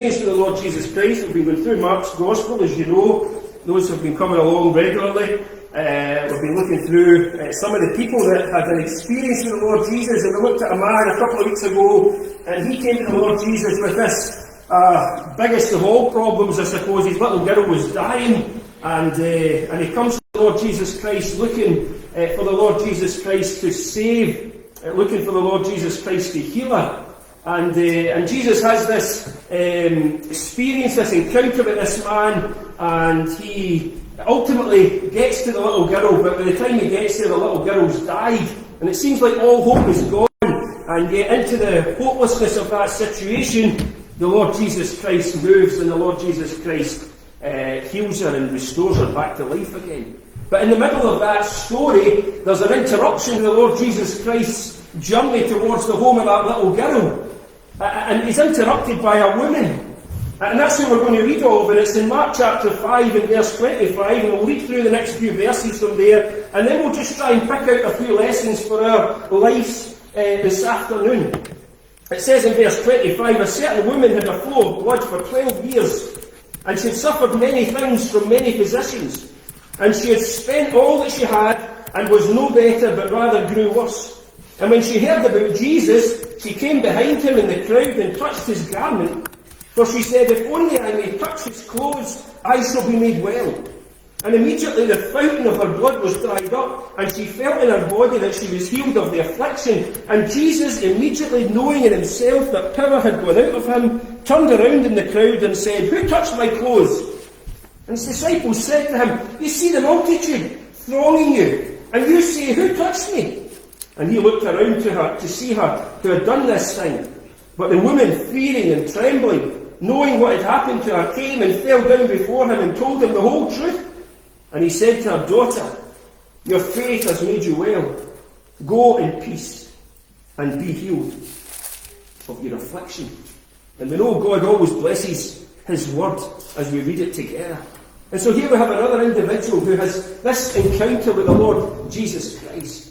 Praise to the Lord Jesus Christ. We've been going through Mark's Gospel, as you know. Those who have been coming along regularly. We've been looking through some of the people that had an experience with the Lord Jesus. And we looked at a man a couple of weeks ago, and he came to the Lord Jesus with this biggest of all problems, I suppose. His little girl was dying, and he comes to the Lord Jesus Christ looking for the Lord Jesus Christ to save, looking for the Lord Jesus Christ to heal her. And Jesus has this experience, this encounter with this man, and he ultimately gets to the little girl, but by the time he gets there, the little girl's died, and it seems like all hope is gone, and yet into the hopelessness of that situation, the Lord Jesus Christ moves, and the Lord Jesus Christ heals her and restores her back to life again. But in the middle of that story, there's an interruption to the Lord Jesus Christ's journey towards the home of that little girl. And he's interrupted by a woman. And that's who we're going to read over. It's in Mark chapter 5 and verse 25, and we'll read through the next few verses from there, and then we'll just try and pick out a few lessons for our lives this afternoon. It says in verse 25, a certain woman had a flow of blood for 12 years, and she had suffered many things from many physicians, and she had spent all that she had, and was no better, but rather grew worse. And when she heard about Jesus, she came behind him in the crowd and touched his garment. For she said, if only I may touch his clothes, I shall be made well. And immediately the fountain of her blood was dried up, and she felt in her body that she was healed of the affliction. And Jesus, immediately knowing in himself that power had gone out of him, turned around in the crowd and said, who touched my clothes? And his disciples said to him, you see the multitude thronging you, and you say, who touched me? And he looked around to her to see her who had done this thing. But the woman, fearing and trembling, knowing what had happened to her, came and fell down before him and told him the whole truth. And he said to her, daughter, your faith has made you well. Go in peace and be healed of your affliction. And we know God always blesses his word as we read it together. And so here we have another individual who has this encounter with the Lord Jesus Christ.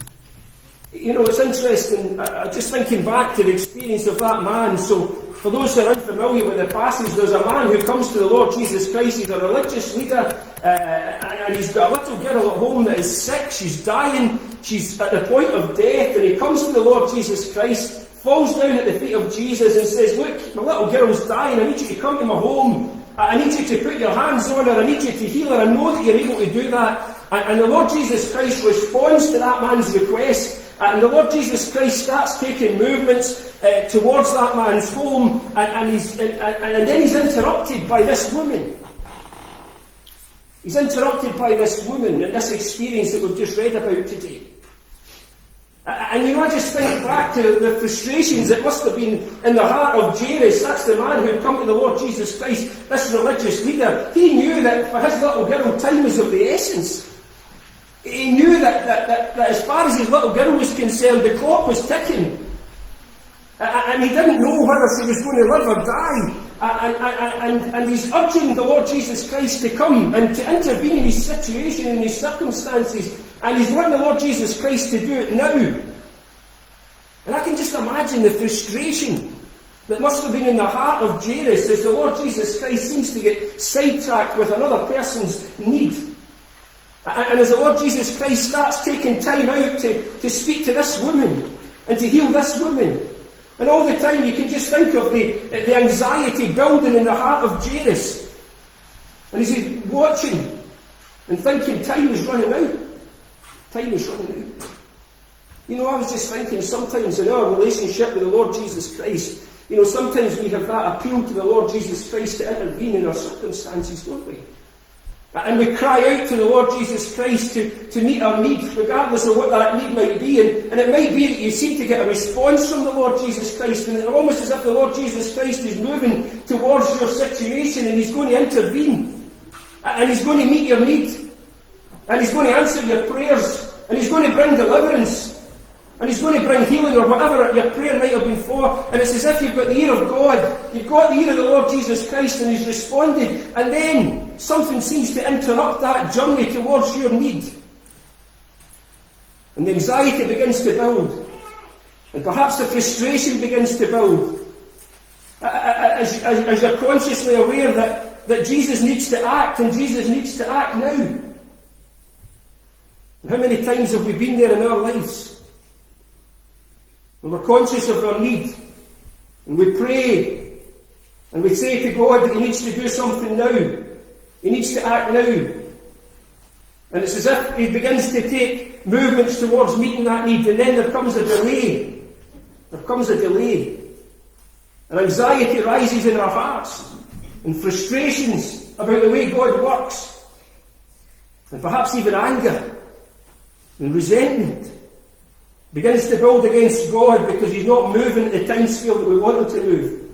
You know, it's interesting, just thinking back to the experience of that man. So, for those who are unfamiliar with the passage, there's a man who comes to the Lord Jesus Christ. He's a religious leader, and he's got a little girl at home that is sick. She's dying. She's at the point of death, and he comes to the Lord Jesus Christ, falls down at the feet of Jesus and says, look, my little girl's dying. I need you to come to my home. I need you to put your hands on her. I need you to heal her. I know that you're able to do that. And the Lord Jesus Christ responds to that man's request. And the Lord Jesus Christ starts taking movements towards that man's home, and then he's interrupted by this woman. He's interrupted by this woman and this experience that we've just read about today. And you know, I just think back to the frustrations that must have been in the heart of Jairus. That's the man who had come to the Lord Jesus Christ, this religious leader. He knew that for his little girl, time was of the essence. He knew that as far as his little girl was concerned, the clock was ticking. And he didn't know whether she was going to live or die. And he's urging the Lord Jesus Christ to come and to intervene in his situation, in his circumstances. And he's wanting the Lord Jesus Christ to do it now. And I can just imagine the frustration that must have been in the heart of Jairus as the Lord Jesus Christ seems to get sidetracked with another person's need. And as the Lord Jesus Christ starts taking time out to speak to this woman and to heal this woman, and all the time you can just think of the anxiety building in the heart of Jairus. And he's watching and thinking time is running out. Time is running out. You know, I was just thinking sometimes in our relationship with the Lord Jesus Christ, you know, sometimes we have that appeal to the Lord Jesus Christ to intervene in our circumstances, don't we? And we cry out to the Lord Jesus Christ to meet our need, regardless of what that need might be. And it might be that you seem to get a response from the Lord Jesus Christ, and it's almost as if the Lord Jesus Christ is moving towards your situation, and he's going to intervene. And he's going to meet your need. And he's going to answer your prayers. And he's going to bring deliverance. And he's going to bring healing or whatever your prayer might have been for. And it's as if you've got the ear of God. You've got the ear of the Lord Jesus Christ, and he's responded. And then something seems to interrupt that journey towards your need. And the anxiety begins to build. And perhaps the frustration begins to build. As you're consciously aware that Jesus needs to act, and Jesus needs to act now. And how many times have we been there in our lives? And we're conscious of our need, and we pray, and we say to God that He needs to do something now. He needs to act now. And it's as if He begins to take movements towards meeting that need, and then there comes a delay. There comes a delay. And anxiety rises in our hearts, and frustrations about the way God works, and perhaps even anger and resentment begins to build against God because He's not moving at the time scale that we want Him to move.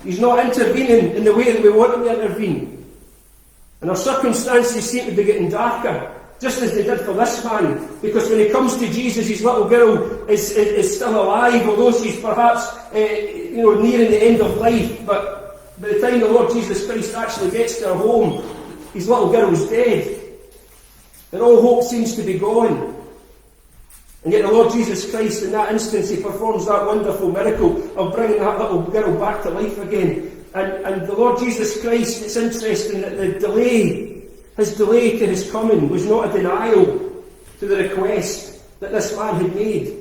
He's not intervening in the way that we want Him to intervene. And our circumstances seem to be getting darker, just as they did for this man, because when he comes to Jesus, his little girl is still alive, although she's perhaps nearing the end of life. But by the time the Lord Jesus Christ actually gets to her home, his little girl is dead. And all hope seems to be gone. And yet the Lord Jesus Christ, in that instance, He performs that wonderful miracle of bringing that little girl back to life again. And the Lord Jesus Christ, it's interesting that His delay to His coming was not a denial to the request that this man had made.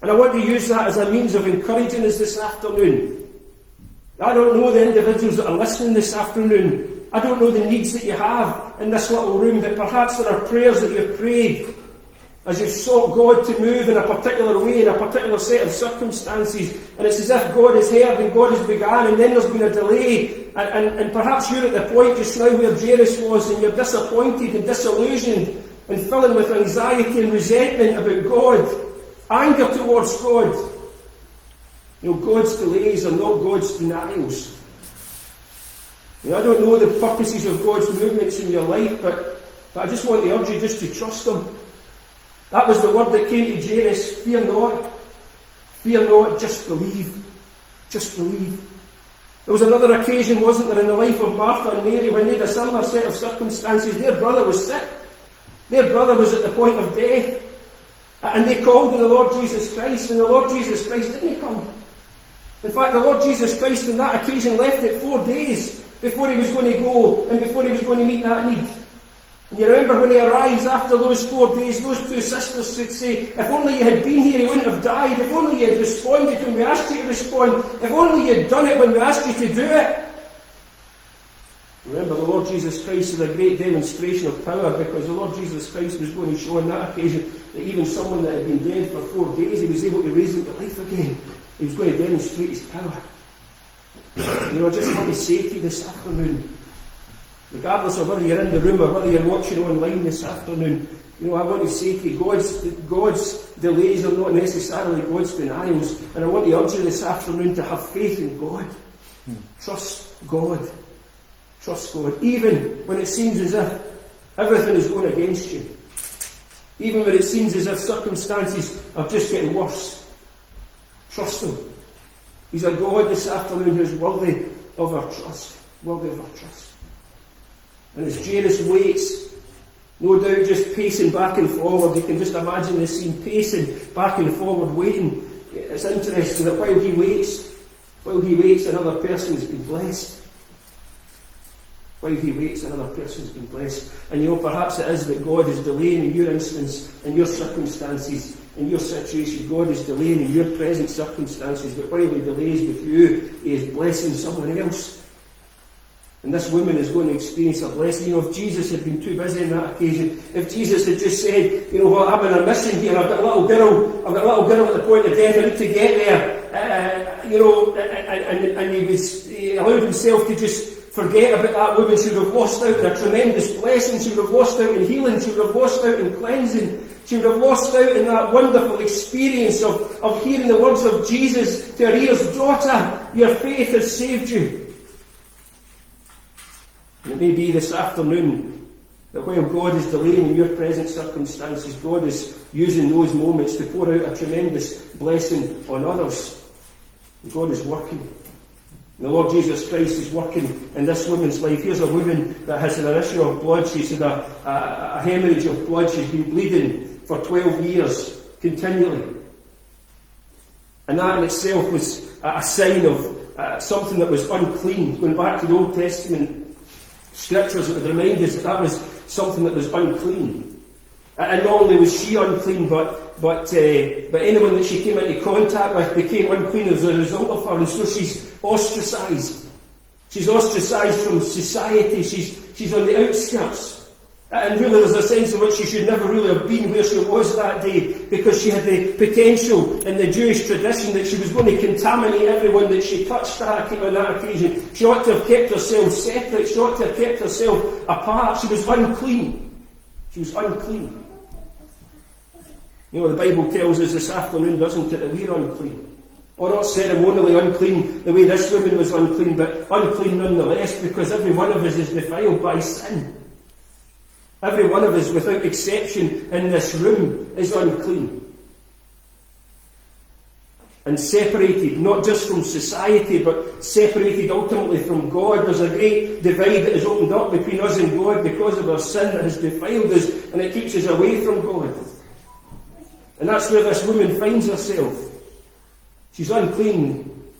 And I want to use that as a means of encouraging us this afternoon. I don't know the individuals that are listening this afternoon. I don't know the needs that you have in this little room, but perhaps there are prayers that you've prayed as you've sought God to move in a particular way, in a particular set of circumstances, and it's as if God has heard and God has begun, and then there's been a delay, and perhaps you're at the point just now where Jairus was, and you're disappointed and disillusioned, and filling with anxiety and resentment about God, anger towards God. God's delays are not God's denials. I don't know the purposes of God's movements in your life, but I just want to urge you just to trust Him. That was the word that came to Jairus. Fear not. Fear not, just believe. Just believe. There was another occasion, wasn't there, in the life of Martha and Mary when they had a similar set of circumstances. Their brother was sick. Their brother was at the point of death. And they called on the Lord Jesus Christ, and the Lord Jesus Christ didn't come. In fact, the Lord Jesus Christ on that occasion left it 4 days before He was going to go and before He was going to meet that need. And you remember when He arrives after those 4 days, those two sisters would say, if only you had been here, He wouldn't have died. If only you had responded when we asked you to respond. If only you had done it when we asked you to do it. Remember, the Lord Jesus Christ is a great demonstration of power, because the Lord Jesus Christ was going to show on that occasion that even someone that had been dead for 4 days, He was able to raise them to life again. He was going to demonstrate His power. I just want to say to you this afternoon, regardless of whether you're in the room or whether you're watching online this afternoon, I want to say to you, God's delays are not necessarily God's denials. And I want to urge you this afternoon to have faith in God. Trust God. Trust God. Even when it seems as if everything is going against you. Even when it seems as if circumstances are just getting worse. Trust Him. He's a God this afternoon who is worthy of our trust. Worthy of our trust. And as Jairus waits, no doubt just pacing back and forward, you can just imagine the scene, pacing back and forward, waiting. It's interesting that while he waits, another person has been blessed. While he waits, another person has been blessed. And perhaps it is that God is delaying in your instance, in your circumstances, in your situation. God is delaying in your present circumstances, but while He delays with you, He is blessing someone else. And this woman is going to experience a blessing. If Jesus had been too busy on that occasion, if Jesus had just said, I'm in a mission here, I've got a little girl at the point of death, I need to get there, and he allowed himself to just forget about that woman, she would have lost out in a tremendous blessing, she would have lost out in healing, she would have lost out in cleansing, she would have lost out in that wonderful experience of hearing the words of Jesus to her ears, daughter, your faith has saved you. And it may be this afternoon that while God is delaying in your present circumstances, God is using those moments to pour out a tremendous blessing on others. And God is working. And the Lord Jesus Christ is working in this woman's life. Here's a woman that has an issue of blood. She's had a hemorrhage of blood. She's been bleeding for 12 years continually. And that in itself was a sign of something that was unclean. Going back to the Old Testament scriptures that would remind us that that was something that was unclean. And not only was she unclean, but anyone that she came into contact with became unclean as a result of her, and so she's ostracised. She's ostracised from society. She's on the outskirts. And really there's a sense in which she should never really have been where she was that day, because she had the potential in the Jewish tradition that she was going to contaminate everyone that she touched on that occasion. She ought to have kept herself separate. She ought to have kept herself apart. She was unclean. She was unclean. You know, the Bible tells us this afternoon, doesn't it, that we're unclean. Or not ceremonially unclean the way this woman was unclean, but unclean nonetheless, because every one of us is defiled by sin. Every one of us, without exception, in this room is unclean. And separated, not just from society, but separated ultimately from God. There's a great divide that has opened up between us and God because of our sin that has defiled us, and it keeps us away from God. And that's where this woman finds herself. She's unclean.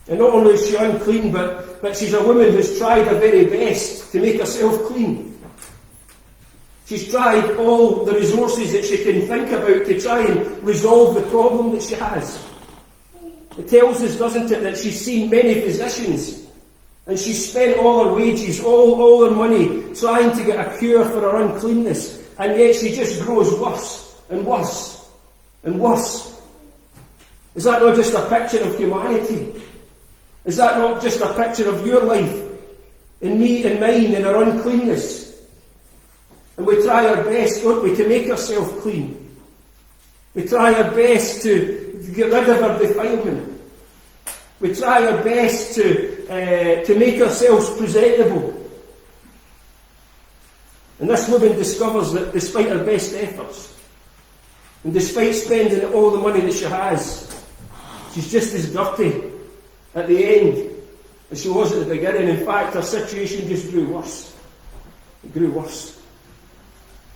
And not only is she unclean, but she's a woman who's tried her very best to make herself clean. She's tried all the resources that she can think about to try and resolve the problem that she has. It tells us, doesn't it, that she's seen many physicians, and she's spent all her wages, all her money, trying to get a cure for her uncleanness, and yet she just grows worse and worse and worse. Is that not just a picture of humanity? Is that not just a picture of your life, and me and mine, and our uncleanness? And we try our best, don't we, to make ourselves clean. We try our best to get rid of our defilement. We try our best to make ourselves presentable. And this woman discovers that despite her best efforts, and despite spending all the money that she has, she's just as dirty at the end as she was at the beginning. In fact, her situation just grew worse. It grew worse.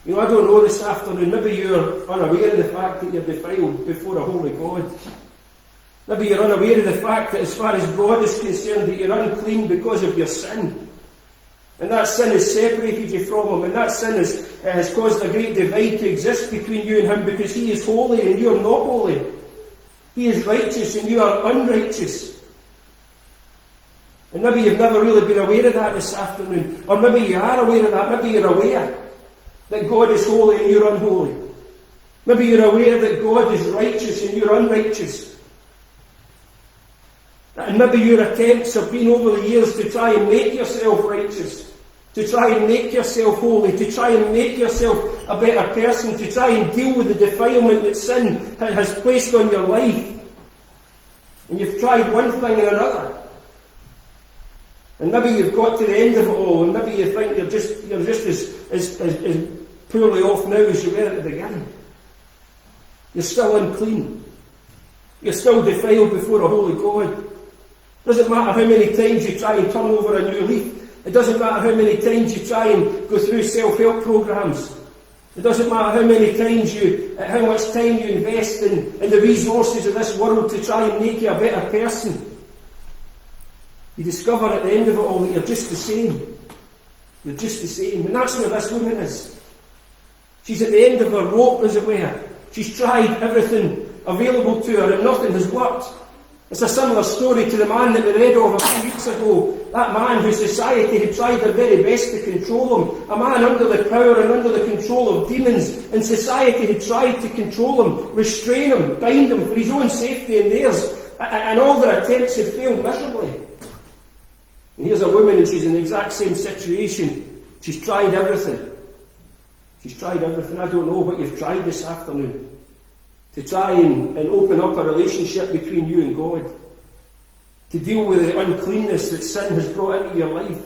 You know, I don't know this afternoon, maybe you're unaware of the fact that you're defiled before a holy God. Maybe you're unaware of the fact that as far as God is concerned, that you're unclean because of your sin. And that sin has separated you from Him, and that sin has caused a great divide to exist between you and Him, because He is holy and you're not holy. He is righteous and you are unrighteous. And maybe you've never really been aware of that this afternoon. Or maybe you are aware of that. Maybe you're aware that God is holy and you're unholy. Maybe you're aware that God is righteous and you're unrighteous. And maybe your attempts have been over the years to try and make yourself righteous, to try and make yourself holy, to try and make yourself a better person, to try and deal with the defilement that sin has placed on your life. And you've tried one thing and another. And maybe you've got to the end of it all, and maybe you think you're just as poorly off now as you were at the beginning. You're still unclean. You're still defiled before a holy God. It doesn't matter how many times you try and turn over a new leaf. It doesn't matter how many times you try and go through self-help programs. It doesn't matter how much time you invest in the resources of this world to try and make you a better person. You discover at the end of it all that you're just the same. You're just the same. And that's where this woman is. She's at the end of her rope, as it were. She's tried everything available to her and nothing has worked. It's a similar story to the man that we read of a few weeks ago. That man whose society had tried their very best to control him. A man under the power and under the control of demons. And society had tried to control him, restrain him, bind him for his own safety and theirs. And all their attempts had failed miserably. And here's a woman, and she's in the exact same situation. She's tried everything. She's tried everything. I don't know what you've tried this afternoon to try and open up a relationship between you and God, to deal with the uncleanness that sin has brought into your life.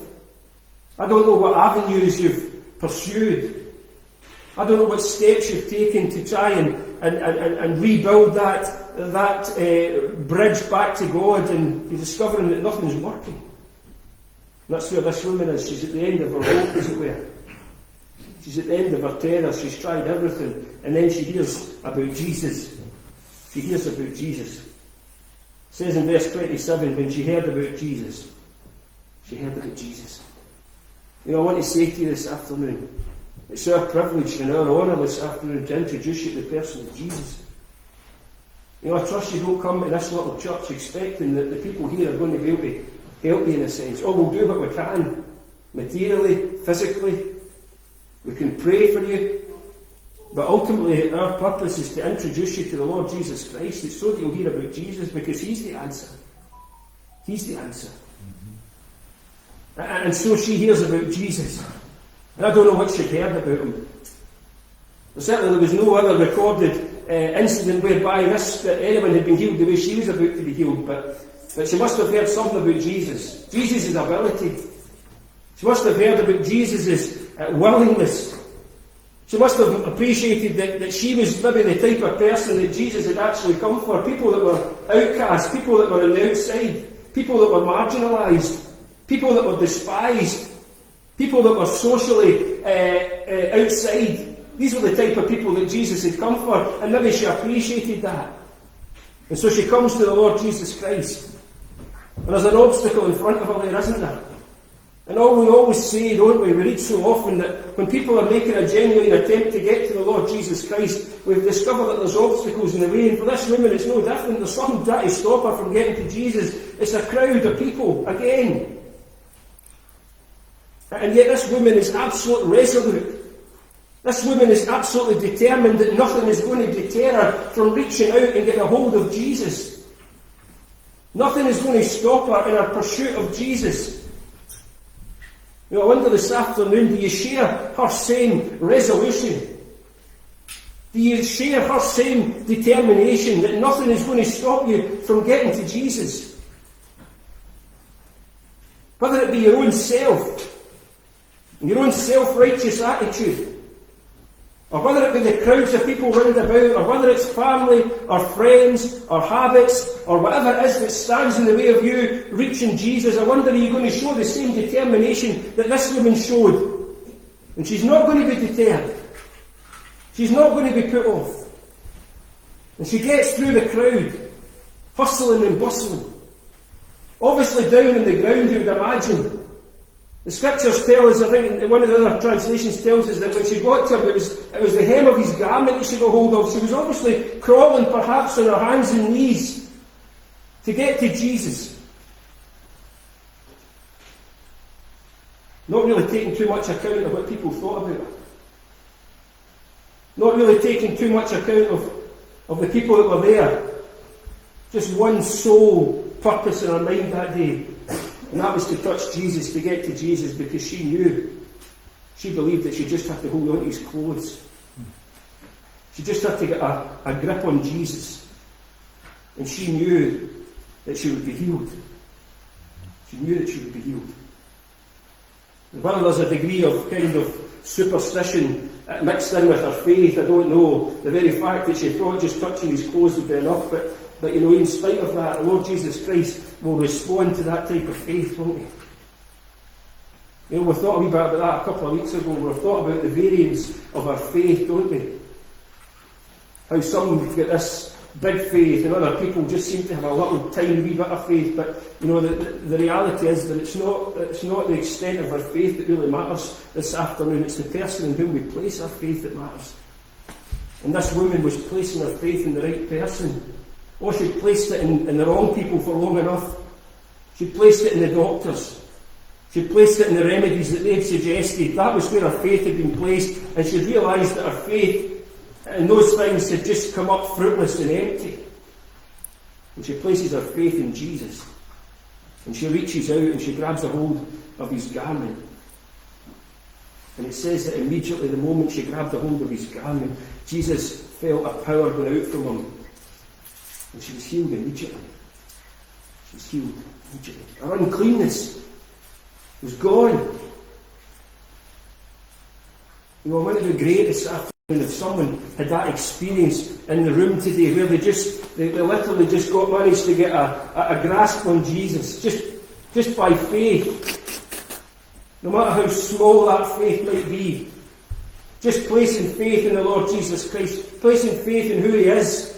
I don't know what avenues you've pursued. I don't know what steps you've taken to try and rebuild that bridge back to God, and you're discovering that nothing's working. And that's where this woman is. She's at the end of her rope, as it were. She's at the end of her terror. She's tried everything. And then she hears about Jesus. She hears about Jesus. says in verse 27, when she heard about Jesus. She heard about Jesus. I want to say to you this afternoon, it's our privilege and our honour this afternoon to introduce you to the person of Jesus. I trust you don't come to this little church expecting that the people here are going to be able to help you in a sense. We'll do what we can, materially, physically. We can pray for you. But ultimately, our purpose is to introduce you to the Lord Jesus Christ. It's so that you'll hear about Jesus, because He's the answer. He's the answer. And so she hears about Jesus. And I don't know what she'd heard about Him. But certainly there was no other recorded incident whereby anyone had been healed the way she was about to be healed. But she must have heard something about Jesus. Jesus' ability. She must have heard about Jesus' willingness. She must have appreciated that she was maybe the type of person that Jesus had actually come for. People that were outcasts, people that were on the outside, people that were marginalised, people that were despised, people that were socially outside. These were the type of people that Jesus had come for, and maybe she appreciated that. And so she comes to the Lord Jesus Christ. And there's an obstacle in front of her there, isn't there? And we always say, don't we, we read so often that when people are making a genuine attempt to get to the Lord Jesus Christ, we've discovered that there's obstacles in the way. And for this woman, it's no different. There's something trying to stop her from getting to Jesus. It's a crowd of people, again. And yet this woman is absolutely resolute. This woman is absolutely determined that nothing is going to deter her from reaching out and getting a hold of Jesus. Nothing is going to stop her in her pursuit of Jesus. I wonder this afternoon, do you share her same resolution? Do you share her same determination that nothing is going to stop you from getting to Jesus? Whether it be your own self, your own self-righteous attitude, or whether it be the crowds of people round about, or whether it's family, or friends, or habits, or whatever it is that stands in the way of you reaching Jesus, I wonder, are you going to show the same determination that this woman showed? And she's not going to be deterred. She's not going to be put off. And she gets through the crowd, hustling and bustling. Obviously down on the ground, you would imagine. The scriptures tell us, I think one of the other translations tells us that when she got to him, it was the hem of his garment that she got hold of. She was obviously crawling perhaps on her hands and knees to get to Jesus. Not really taking too much account of what people thought about her. Not really taking too much account of the people that were there. Just one sole purpose in her mind that day. And that was to touch Jesus, to get to Jesus, because she knew, she believed that she just had to hold on to his clothes. She just had to get a grip on Jesus. And she knew that she would be healed. She knew that she would be healed. And whether there's a degree of kind of superstition mixed in with her faith, I don't know. The very fact that she thought just touching his clothes would be enough, but in spite of that, the Lord Jesus Christ will respond to that type of faith, won't he? We thought a wee bit about that a couple of weeks ago. We thought about the variance of our faith, don't we? How some get this big faith and other people just seem to have a little tiny wee bit of faith. But the reality is that it's not the extent of our faith that really matters this afternoon. It's the person in whom we place our faith that matters. And this woman was placing her faith in the right person. Or she'd placed it in the wrong people for long enough. She'd placed it in the doctors. She'd placed it in the remedies that they'd suggested. That was where her faith had been placed, and she realised that her faith in those things had just come up fruitless and empty. And she places her faith in Jesus. And she reaches out and she grabs a hold of his garment. And it says that immediately, the moment she grabbed a hold of his garment, Jesus felt a power going out from him. And she was healed immediately. She was healed immediately. Her uncleanness was gone. Wouldn't it be great this afternoon if someone had that experience in the room today, where they literally just managed to get a grasp on Jesus, just by faith. No matter how small that faith might be. Just placing faith in the Lord Jesus Christ, placing faith in who he is,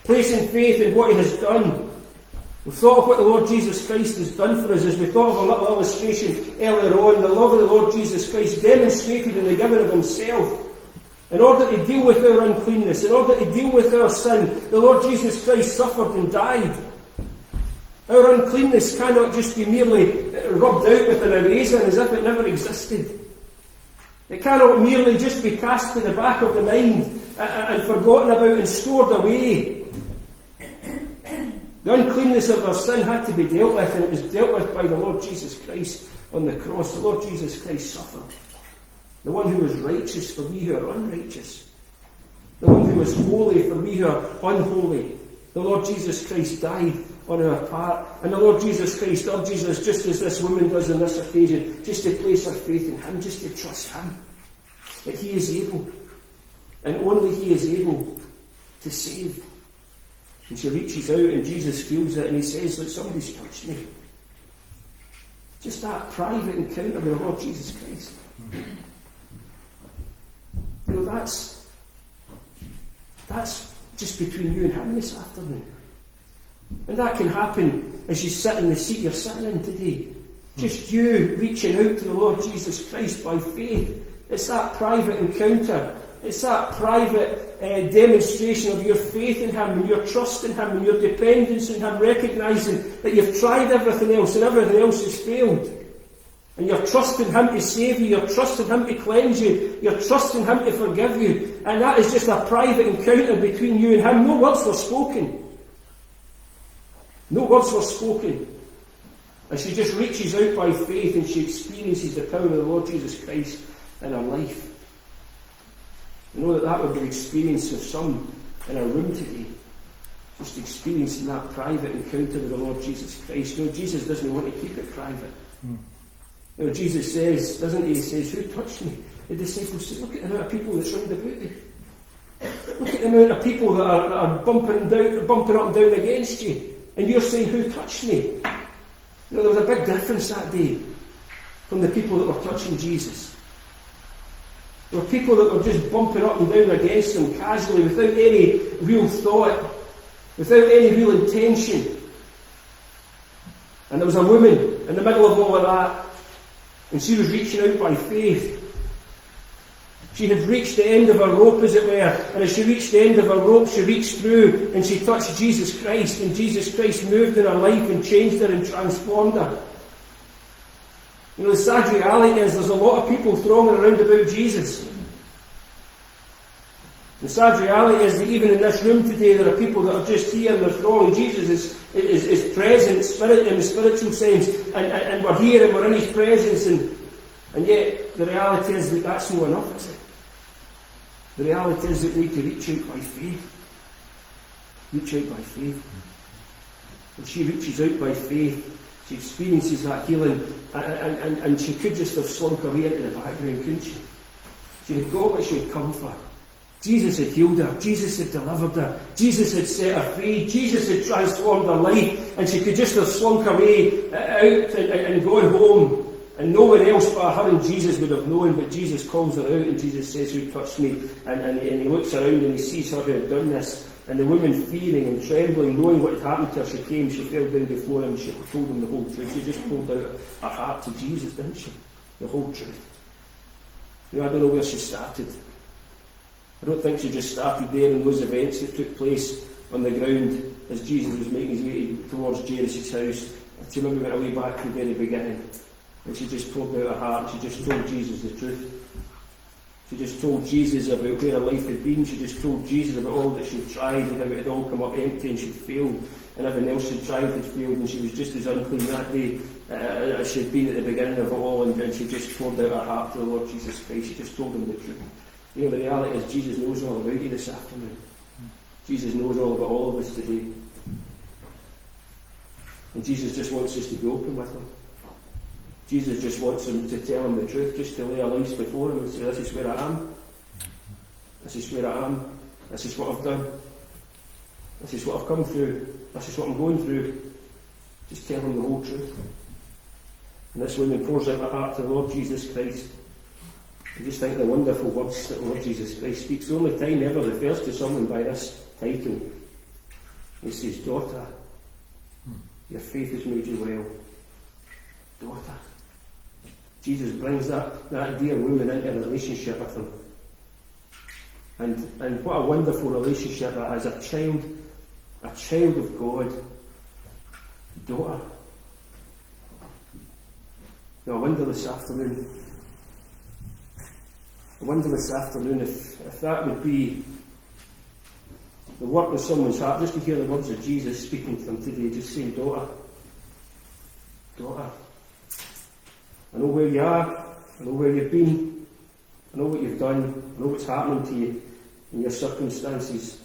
placing faith in what he has done, We thought of what the Lord Jesus Christ has done for us as we thought of a little illustration earlier on, the love of the Lord Jesus Christ demonstrated in the giving of himself. In order to deal with our uncleanness, in order to deal with our sin, the Lord Jesus Christ suffered and died. Our uncleanness cannot just be merely rubbed out with an eraser as if it never existed. It cannot merely just be cast to the back of the mind and forgotten about and stored away. The uncleanness of our sin had to be dealt with, and it was dealt with by the Lord Jesus Christ on the cross. The Lord Jesus Christ suffered. The one who was righteous for we who are unrighteous. The one who was holy for we who are unholy. The Lord Jesus Christ died on our part. And the Lord Jesus Christ urges us, just as this woman does on this occasion, just to place our faith in him, just to trust him. That he is able. And only he is able to save. And she reaches out and Jesus feels it and he says, look, somebody's touched me. Just that private encounter with the Lord Jesus Christ. You know, that's just between you and him this afternoon. And that can happen as you sit in the seat you're sitting in today. Just you reaching out to the Lord Jesus Christ by faith. It's that private encounter. It's that private demonstration of your faith in him and your trust in him and your dependence in him, recognising that you've tried everything else and everything else has failed. And you're trusting him to save you, you're trusting him to cleanse you, you're trusting him to forgive you. And that is just a private encounter between you and him. No words were spoken. No words were spoken. And she just reaches out by faith and she experiences the power of the Lord Jesus Christ in her life. You know that would be the experience of some in our room today. Just experiencing that private encounter with the Lord Jesus Christ. No, Jesus doesn't want to keep it private. You know, Jesus says, doesn't he? He says, who touched me? The disciples say, look at the amount of people that's round about you. Look at the amount of people that are bumping up and down against you. And you're saying, who touched me? You know, there was a big difference that day from the people that were touching Jesus. There were people that were just bumping up and down against him casually, without any real thought, without any real intention. And there was a woman in the middle of all of that, and she was reaching out by faith. She had reached the end of her rope, as it were, and as she reached the end of her rope, she reached through and she touched Jesus Christ, and Jesus Christ moved in her life and changed her and transformed her. You know, the sad reality is there's a lot of people thronging around about Jesus. The sad reality is that even in this room today there are people that are just here and they're thronging. Jesus is present in the spiritual sense, and we're here and we're in his presence, and yet the reality is that that's not enough, is it? The reality is that we need to reach out by faith. Reach out by faith. And she reaches out by faith. She experiences that healing, and she could just have slunk away into the background, couldn't she? She had got what she had come for. Jesus had healed her. Jesus had delivered her. Jesus had set her free. Jesus had transformed her life, and she could just have slunk away out and gone home. And no one else but her and Jesus would have known, but Jesus calls her out, and Jesus says, who touched me? And he looks around and he sees her who had done this. And the woman, fearing and trembling, knowing what had happened to her, she came, she fell down before him, she told him the whole truth. She just pulled out her heart to Jesus, didn't she? The whole truth. You know, I don't know where she started. I don't think she just started there in those events that took place on the ground as Jesus was making his way towards Jairus' house. She maybe went away back to the very beginning. And she just poured out her heart. She just told Jesus the truth. She just told Jesus about where her life had been. She just told Jesus about all that she'd tried and how it had all come up empty and she'd failed. And everything else she'd tried had failed. And she was just as unclean that day as she'd been at the beginning of it all. And she just poured out her heart to the Lord Jesus Christ. She just told him the truth. You know, the reality is Jesus knows all about you this afternoon. Jesus knows all about all of us today. And Jesus just wants us to be open with him. Jesus just wants him to tell him the truth, just to lay our lives before him and say, this is where I am. This is where I am. This is what I've done. This is what I've come through. This is what I'm going through. Just tell him the whole truth. And this woman pours out her heart to the Lord Jesus Christ. I just think the wonderful words that the Lord Jesus Christ speaks. The only time he ever refers to someone by this title. He says, daughter. Your faith has made you well. Daughter. Jesus brings that dear woman into a relationship with him. And what a wonderful relationship that is. A child of God. Daughter. Now, I wonder this afternoon if that would be the work of someone's heart, just to hear the words of Jesus speaking to them today, just saying, daughter, I know where you are, I know where you've been, I know what you've done, I know what's happening to you in your circumstances,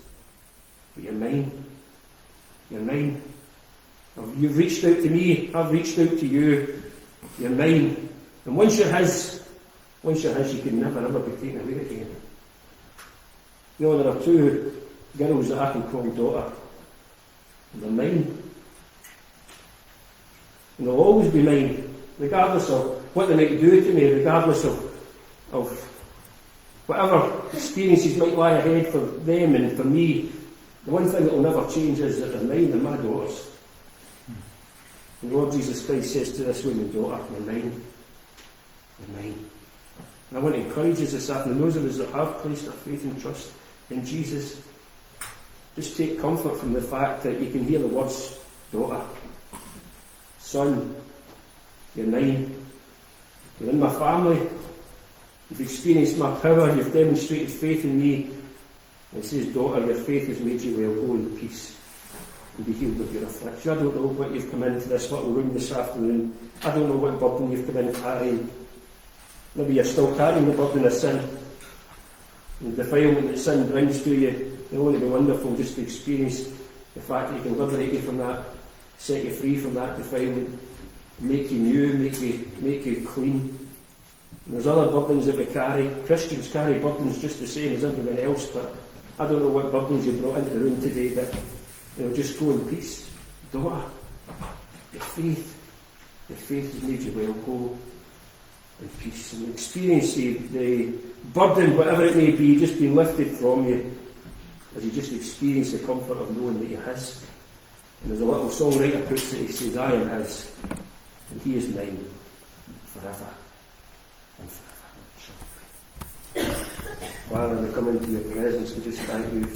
but you're mine. You're mine. You've reached out to me, I've reached out to you, you're mine. And once you're his, you can never ever be taken away again. You know, there are two girls that I can call daughter. And they're mine. And they'll always be mine, regardless of what they might do to me, regardless of whatever experiences might lie ahead for them and for me. The one thing that will never change is that they're mine, they're my daughters. And the Lord Jesus Christ says to this woman, daughter, you're mine. You're mine. And I want to encourage us this afternoon, those of us that have placed our faith and trust in Jesus, just take comfort from the fact that you can hear the words, daughter, son, you're mine. You're in my family. You've experienced my power. You've demonstrated faith in me. And it says, daughter, your faith has made you well. Go in peace and be healed of your affliction. I don't know what you've come into this little room this afternoon. I don't know what burden you've come in carrying. Maybe you're still carrying the burden of sin. And the defilement that sin brings to you. It would be wonderful just to experience the fact that you can liberate you from that, set you free from that defilement, make you new, make you clean. And there's other burdens that we carry. Christians carry burdens just the same as everyone else, but I don't know what burdens you brought into the room today, but just go in peace. Daughter, your faith has made you well. Go in peace and experience the burden, whatever it may be, just being lifted from you as you just experience the comfort of knowing that you're his. And there's a little songwriter puts it, he says, I am his, and he is mine forever and forever. Father, we come into your presence, we just thank you for